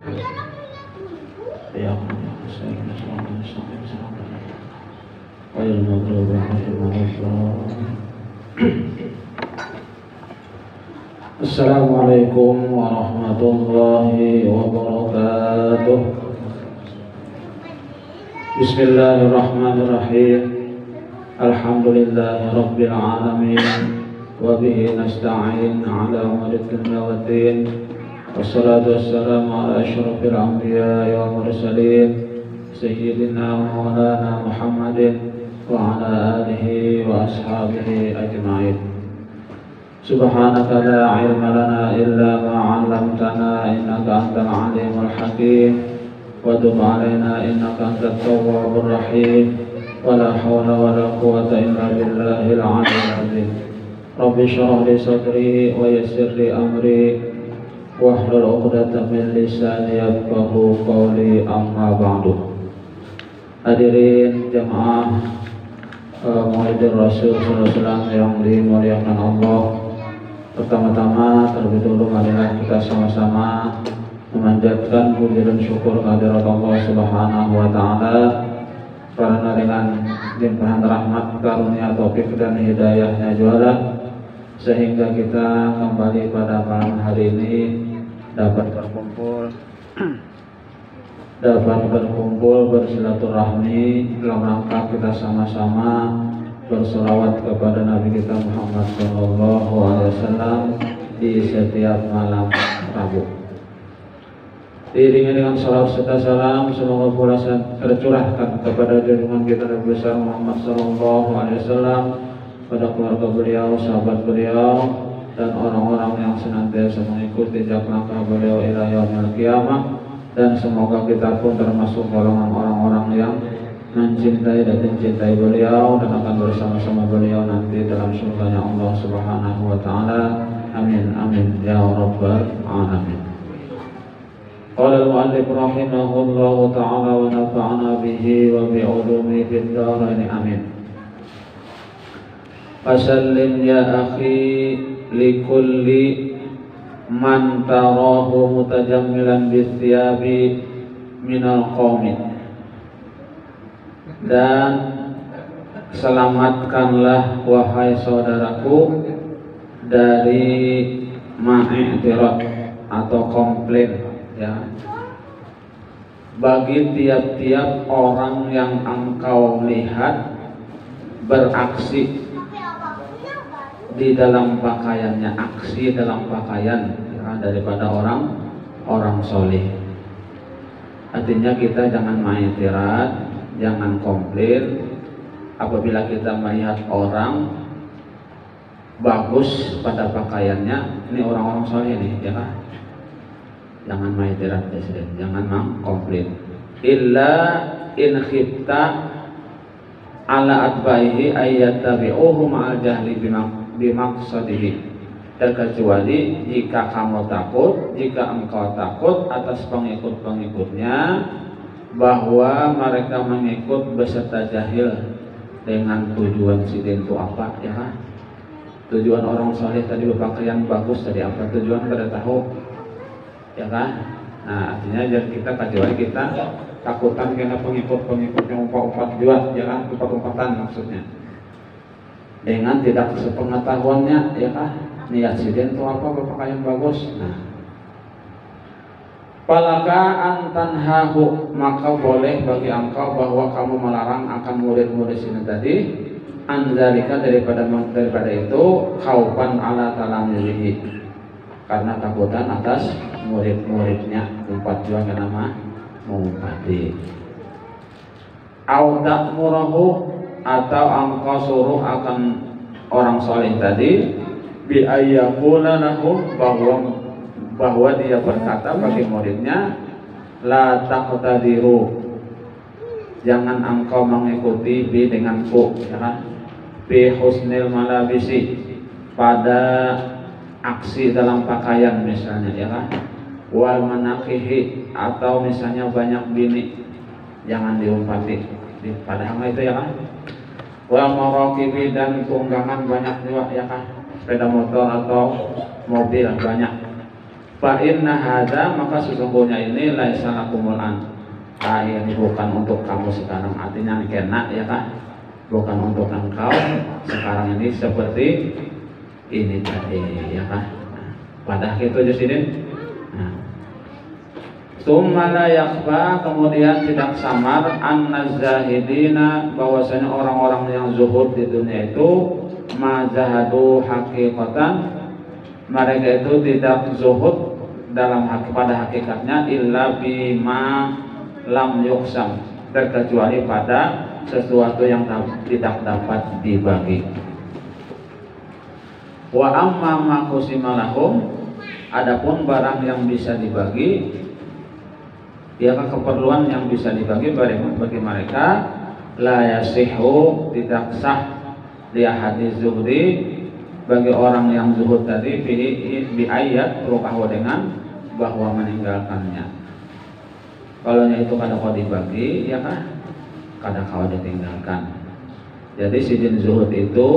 Assalamualaikum warahmatullahi wabarakatuh. Bismillahirrahmanirrahim. Alhamdulillahi rabbil alamin. Wa bihi nasta'in ala umuri dunya waddin. Wassalatu wassalamu ala asyrafil anbiya'i wal mursalin sayyidina wa maulana Muhammadin wa ala alihi wa ashabihi ajma'in. Subhanaka la ilma lana illa ma 'allamtana innaka antal alimul hakim wa tub 'alaina innaka antat tawwabur rahim wa la hawla wa la quwwata illa billahil 'aliyyil 'azim. Rabbi shrah li sadri wa yassir li amri wahlul 'uqdatam min lisani yafqahu qawli, amma ba'du. Hadirin jamaah Maulidur Rasul sallallahu alaihi wasallam yang dimuliakan Allah. Pertama-tama terlebih dahulu marilah kita sama-sama memanjatkan puji dan syukur kehadirat Allah Subhanahu wa taala karena dengan limpahan rahmat, karunia, taufik dan hidayahnya juara sehingga kita kembali pada malam hari ini dapat berkumpul bersilaturahmi dalam rangka kita sama-sama berselawat kepada Nabi kita Muhammad SAW di setiap malam Rabu. Diiringi dengan salawat serta salam, semoga pula tercurahkan kepada junjungan kita Nabi besar Muhammad SAW, pada keluarga beliau, sahabat beliau, dan orang-orang yang senantiasa mengikuti jejak langkah beliau ila yaumil qiyamah. Dan semoga kita pun termasuk golongan orang-orang yang mencintai dan mencintai beliau dan akan bersama-sama beliau nanti dalam surganya Allah Subhanahu wa taala. Amin amin ya rabbal alamin. Qala al-mu'allif rahimahullahu taala wa nafa'ana bihi wa bi ulumihi fid dharain amin. Fasallim ya akhi likulli man tarahu mutajammilan bithiyabi minal qawmi. Dan selamatkanlah wahai saudaraku dari ma'iktirat atau komplain, ya, bagi tiap-tiap orang yang engkau lihat beraksi di dalam pakaiannya, aksi dalam pakaian, ya, daripada orang soleh. Artinya kita jangan ma'iktirat, jangan komplain apabila kita melihat orang bagus pada pakaiannya, ini orang-orang soleh nih, ya kan? Jangan ma'iktirat, jangan mengkomplain. Illa in khifta ala atbaihi ayyattabi'uhu ma'al jahli bimaqsadihi. Terkecuali jika engkau takut atas pengikut-pengikutnya bahwa mereka mengikut beserta jahil dengan tujuan sidin itu apa, ya kan? Tujuan orang soleh tadi berpakaian bagus tadi apa? Tujuan pada tahu, ya kan? Nah, artinya jangan kita kecuali kita takutan karena pengikut yang umpat-umpat jual, ya kan? Umpat-umpatan maksudnya. Dengan tidak sepengetahuannya, ya kan? Niat sidin itu apa? Berpakaian bagus. Nah, palaka antanhahu, maka boleh bagi engkau bahwa kamu melarang akan murid-murid sini tadi anzalika daripada itu khaupan ala talamizihi, karena takutan atas murid-muridnya umpat juga nama mengumpati. Au ta'murahu, atau engkau suruh akan orang soleh tadi bi ayyaqula lahum, bahwa dia berkata bagi muridnya, la taqtadiru, jangan engkau mengikuti bi denganku, ya kan? Bi husnil malabisi, pada aksi dalam pakaian misalnya, ya kan? Wal manaqihi, atau misalnya banyak bini, jangan diumpati padahal itu, ya kan? Wal maraqibi, dan tunggangan banyak juga, ya kan? Sepeda motor atau mobil banyak. Fa inna hadza, maka sesungguhnya ini laisa lakumul an. Ini bukan untuk kamu sekarang, artinya kena ya kah? Bukan untuk engkau sekarang ini seperti ini tadi ya kah? Pada gitu Jasidin. Tsumma la yakhfa, kemudian tidak samar anna zahidina, bahwasanya orang-orang yang zuhud di dunia itu mazahadu haqiqatan, mereka itu tidak zuhud pada hakikatnya illa bima lam yuqsam, terkecuali pada sesuatu yang tidak dapat dibagi. Wa amma ma qusima lahum, adapun barang yang bisa dibagi, ya keperluan yang bisa dibagi bagi mereka, la yasihu, tidak sah dia hadis zuhdi bagi orang yang zuhud tadi bi ayat rukahu, dengan bahwa meninggalkannya. Kalau itu kada kau dibagi ya kan, kada kau ditinggalkan. Jadi sidin zuhud itu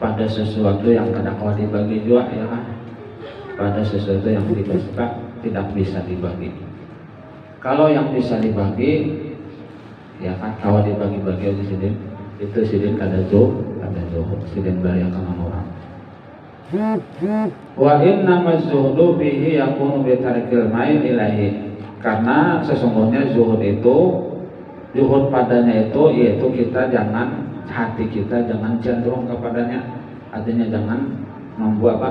pada sesuatu yang kada kau dibagi juga ya kan, pada sesuatu yang tidak bisa dibagi. Kalau yang bisa dibagi, ya kan kalau dibagi-bagi aja sidin, itu sidin kada zuhud, sidin bari akan orang. Wa inna mazzuhdu bihi yakunu bi tarikil mail ilahi, karena sesungguhnya zuhud itu, zuhud padanya itu yaitu kita jangan, hati kita jangan cenderung kepadanya, artinya jangan membuat apa?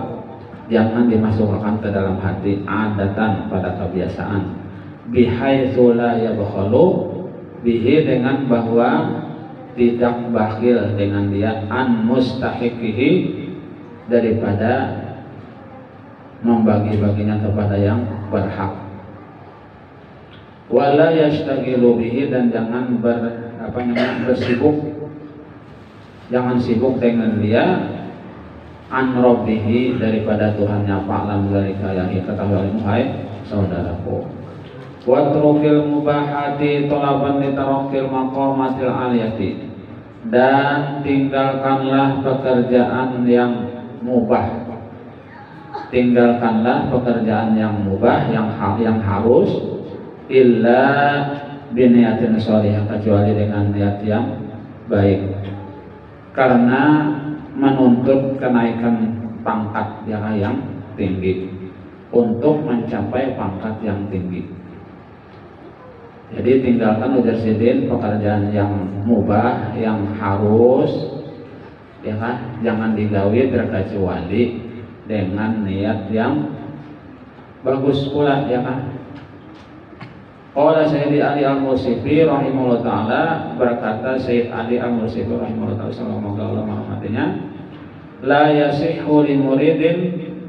Jangan dimasukkan ke dalam hati adatan, pada kebiasaan. Bihaitsu la yabkhalu bihi, dengan bahwa tidak bakhil dengan dia, an mustahiqihi, daripada membagi-baginya kepada yang berhak. Wala yashtaghilu bihi, dan jangan bersibuk, jangan sibuk dengan dia, an rabbihi, daripada Tuhannya. Fa'lam dzalika, yang ketahui hai saudaraku. Wa trukil mubahati talaban li tarakil maqamatil aliyati, dan tinggalkanlah pekerjaan yang mubah, tinggalkanlah pekerjaan yang mubah, yang harus, illa biniyatin sholihah, kecuali dengan niat yang baik, karena menuntut kenaikan pangkat yang tinggi, untuk mencapai pangkat yang tinggi. Jadi tinggalkan ujar sidin pekerjaan yang mubah, yang harus, ya kan, jangan digawi terkecuali dengan niat yang bagus pula ya kan. Qala Sayyidi Ali Al-Musifi rahimahullah ta'ala, berkata Sayyid Ali Al-Musifi rahimahullah ta'ala, semoga Allah merahmatinya, la yasihhu li muridin,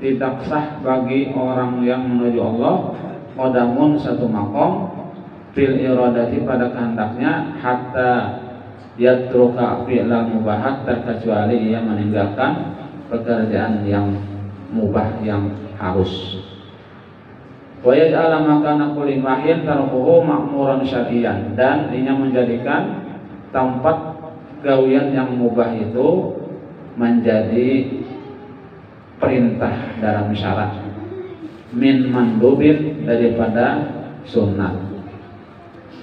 tidak sah bagi orang yang menuju Allah, qadamun, satu makom, fil iradati, pada kehendaknya, hatta yatruka fi'lal mubahat, terkecuali ia meninggalkan pekerjaan yang mubah, yang harus. Wa yaj'ala makana kulli mahin tarkuhu ma'muran syar'iyyan, dan ia menjadikan tempat gawian yang mubah itu menjadi perintah dalam syarat, min mandubin, daripada sunnah,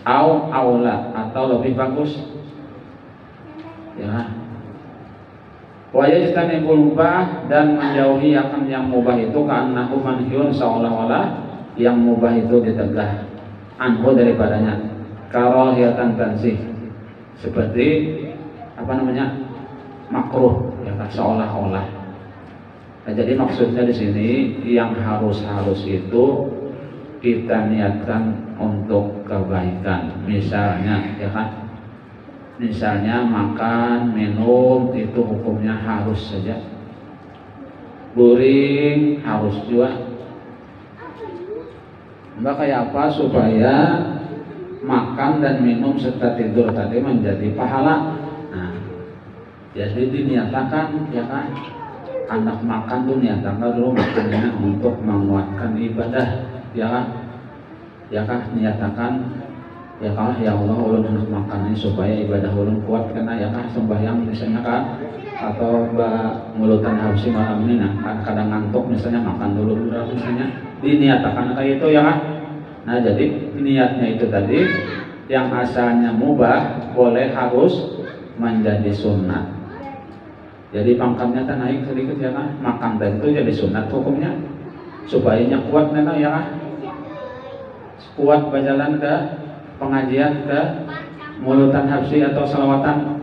au aula, atau lebih bagus ya. Wa yajtanibul mubah, dan menjauhi akan yang mubah itu, ka'annahu manhyun, seolah-olah yang mubah itu ditegah, anhu, daripadanya, karahiyatan tansih, seperti makruh ya, seolah-olah. Nah, jadi maksudnya di sini yang harus itu kita niatkan untuk kebaikan, misalnya ya kan, misalnya makan, minum itu hukumnya harus saja, guring harus juga. Mbak kayak apa supaya makan dan minum serta tidur tadi menjadi pahala? Nah, jadi diniatakan ya kan, anak makan tuh niatakan dulu makannya untuk menguatkan ibadah ya kan, niatakan ya kah ya Allah ulun hendak makan supaya ibadah ulun kuat karena ya kah sembahyang misalnya kan atau ngulutan habsi malam ini nah kadang ngantuk misalnya makan dulu misalnya diniatakan kayak itu ya kan. Nah jadi niatnya itu tadi yang asalnya mubah boleh harus menjadi sunat. Jadi pangkatnya kan naik sedikit ya kan, makan tadi itu jadi sunat hukumnya supaya kuat nena ya kan, kuat berjalan ke pengajian ke mulutan habsi atau salawatan.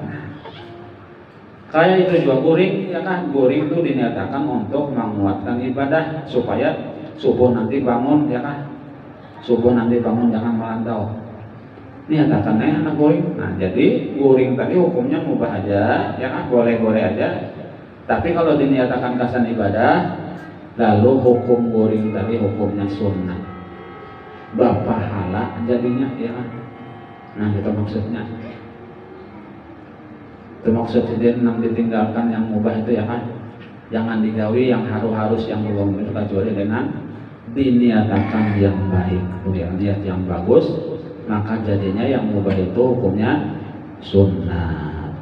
Kayak itu juga guring ya kan, guring itu dinyatakan untuk menguatkan ibadah supaya subuh nanti bangun ya kan, subuh nanti bangun jangan melantau. Niatakan anak guring. Nah jadi guring tadi hukumnya mubah aja ya kan, boleh-boleh aja. Tapi kalau dinyatakan kasan ibadah, lalu hukum guring tadi hukumnya sunnah, bapahala jadinya ya kan. Nah itu maksudnya. Itu maksudnya yang ditinggalkan yang mubah itu ya kan, jangan digawi yang harus yang belum itu kecuali dengan diniatakan yang baik, ya, niat yang bagus, maka jadinya yang mubah itu hukumnya sunnah.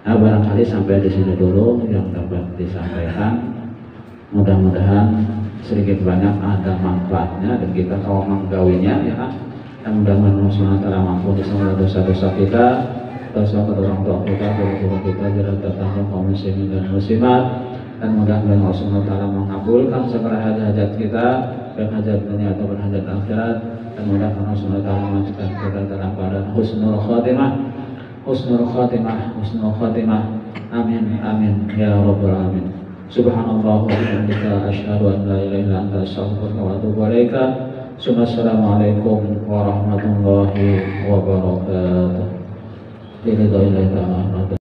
Nah barangkali sampai di sini dulu yang dapat disampaikan. Mudah-mudahan sedikit banyak ada manfaatnya dan kita kalau menggawinya ya kan. Dan mudah-mudahan Allah SWT mampu disembuh dosa-dosa kita, dosa kedua orang tua kita, guru-guru kita, jalan tetangga kaum muslimin dan muslimat. Dan mudah-mudahan Allah SWT mengabulkan segala hajat-hajat kita, baik hajat dunia ataupun hajat akhirat. Dan mudah-mudahan Allah SWT memasukkan kita dalam keadaan husnul khatimah, husnul khatimah, husnul khatimah. Amin, amin ya rabbal alamin. Subhanallah wa bihamdika asyhadu an la ilaha illa anta astaghfiruka wa atubu ilaika. Assalamualaikum warahmatullahi wabarakatuh. Ini doa